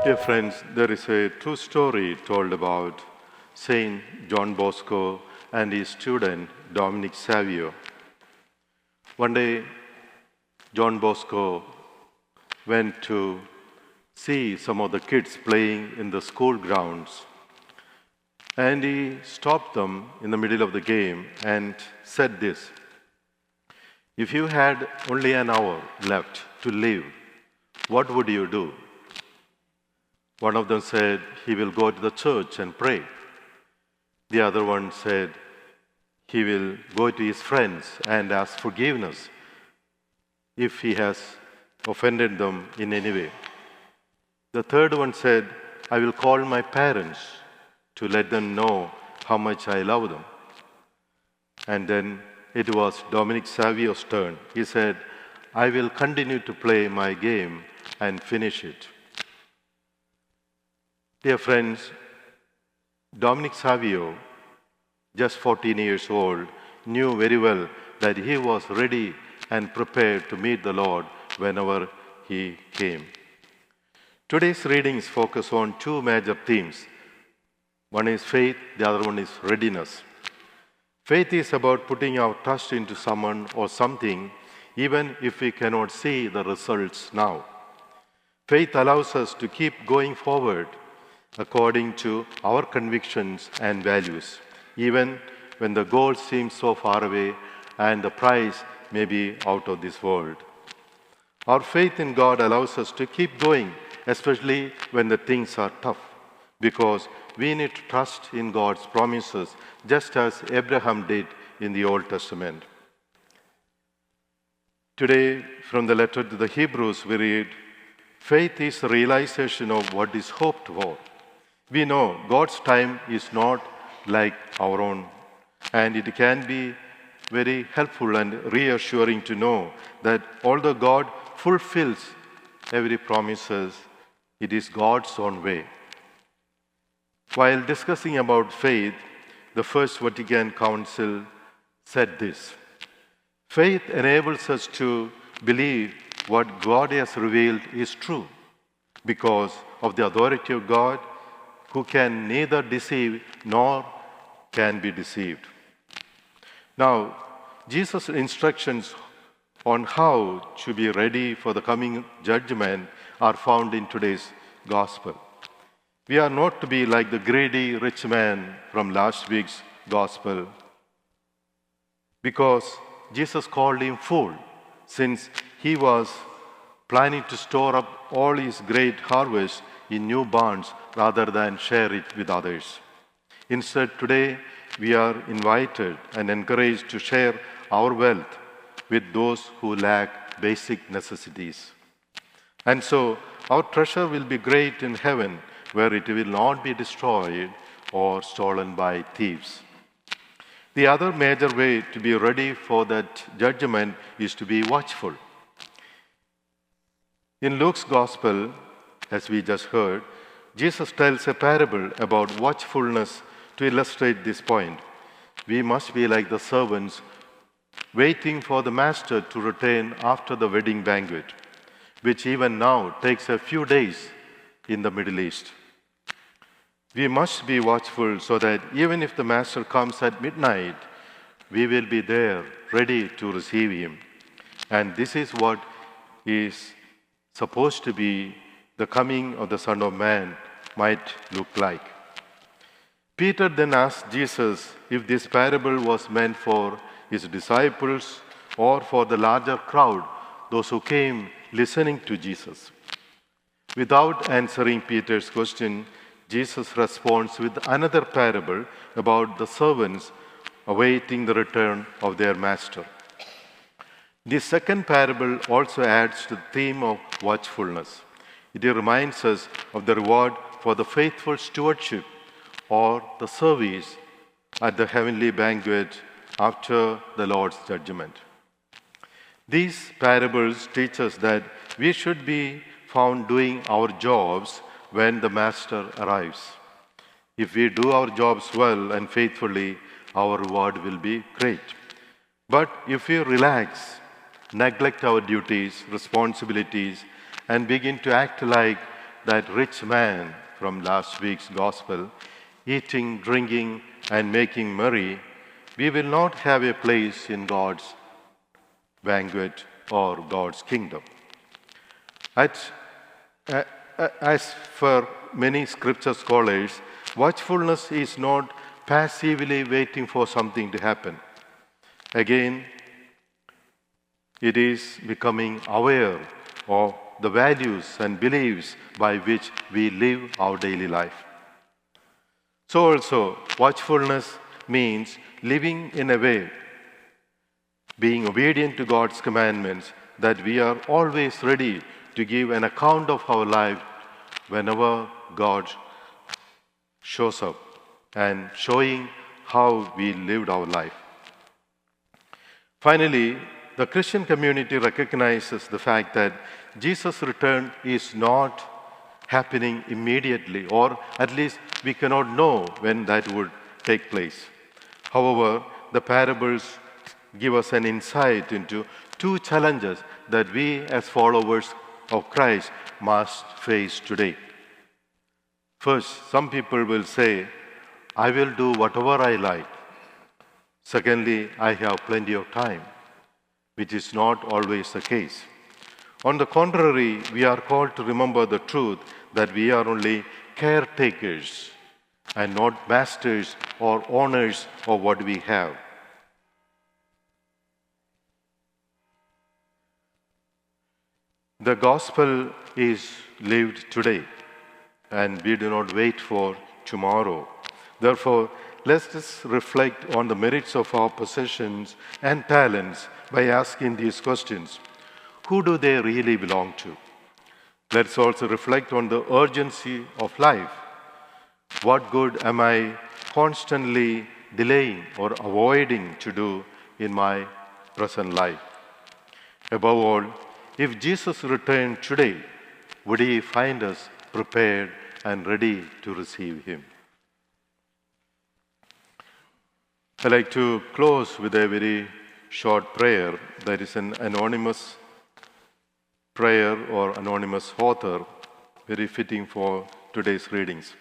Dear friends, there is a true story told about Saint John Bosco and his student Dominic Savio. One day, John Bosco went to see some of the kids playing in the school grounds, and he stopped them in the middle of the game and said this: "If you had only an hour left to live, what would you do?" One of them said he will go to the church and pray. The other one said he will go to his friends and ask forgiveness if he has offended them in any way. The third one said, I will call my parents to let them know how much I love them. And then it was Dominic Savio's turn. He said, I will continue to play my game and finish it. Dear friends, Dominic Savio, just 14 years old, knew very well that he was ready and prepared to meet the Lord whenever he came. Today's readings focus on two major themes. One is faith, the other one is readiness. Faith is about putting our trust into someone or something, even if we cannot see the results now. Faith allows us to keep going forward according to our convictions and values, even when the goal seems so far away and the prize may be out of this world. Our faith in God allows us to keep going, especially when the things are tough, because we need to trust in God's promises, just as Abraham did in the Old Testament. Today, from the letter to the Hebrews, we read, faith is the realization of what is hoped for. We know God's time is not like our own, and it can be very helpful and reassuring to know that although God fulfills every promises, it is God's own way. While discussing about faith, the First Vatican Council said this: faith enables us to believe what God has revealed is true because of the authority of God, who can neither deceive nor can be deceived. Now, Jesus' instructions on how to be ready for the coming judgment are found in today's gospel. We are not to be like the greedy rich man from last week's gospel, because Jesus called him fool, since he was planning to store up all his great harvest in new barns rather than share it with others. Instead, today, we are invited and encouraged to share our wealth with those who lack basic necessities. And so, our treasure will be great in heaven, where it will not be destroyed or stolen by thieves. The other major way to be ready for that judgment is to be watchful. In Luke's Gospel, as we just heard, Jesus tells a parable about watchfulness to illustrate this point. We must be like the servants waiting for the master to return after the wedding banquet, which even now takes a few days in the Middle East. We must be watchful so that even if the master comes at midnight, we will be there ready to receive him. And this is what is supposed to be the coming of the Son of Man might look like. Peter then asked Jesus if this parable was meant for his disciples or for the larger crowd, those who came listening to Jesus. Without answering Peter's question, Jesus responds with another parable about the servants awaiting the return of their master. This second parable also adds to the theme of watchfulness. It reminds us of the reward for the faithful stewardship or the service at the heavenly banquet after the Lord's judgment. These parables teach us that we should be found doing our jobs when the Master arrives. If we do our jobs well and faithfully, our reward will be great. But if we relax, neglect our duties, responsibilities, and begin to act like that rich man from last week's gospel, eating, drinking, and making merry, we will not have a place in God's banquet or God's kingdom. As for many scripture scholars, watchfulness is not passively waiting for something to happen. Again, it is becoming aware of the values and beliefs by which we live our daily life. So also, watchfulness means living in a way, being obedient to God's commandments, that we are always ready to give an account of our life whenever God shows up and showing how we lived our life. Finally, the Christian community recognizes the fact that Jesus' return is not happening immediately, or at least we cannot know when that would take place. However, the parables give us an insight into two challenges that we as followers of Christ must face today. First, some people will say, I will do whatever I like. Secondly, I have plenty of time, which is not always the case. On the contrary, we are called to remember the truth that we are only caretakers and not masters or owners of what we have. The gospel is lived today, and we do not wait for tomorrow. Therefore, let us reflect on the merits of our possessions and talents by asking these questions. Who do they really belong to? Let's also reflect on the urgency of life. What good am I constantly delaying or avoiding to do in my present life? Above all, if Jesus returned today, would he find us prepared and ready to receive him? I'd like to close with a very short prayer that is an anonymous prayer or anonymous author, very fitting for today's readings.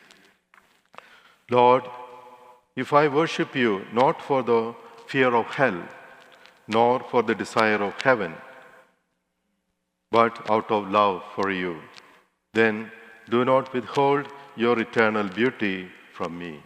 Lord, if I worship you not for the fear of hell, nor for the desire of heaven, but out of love for you, then do not withhold your eternal beauty from me.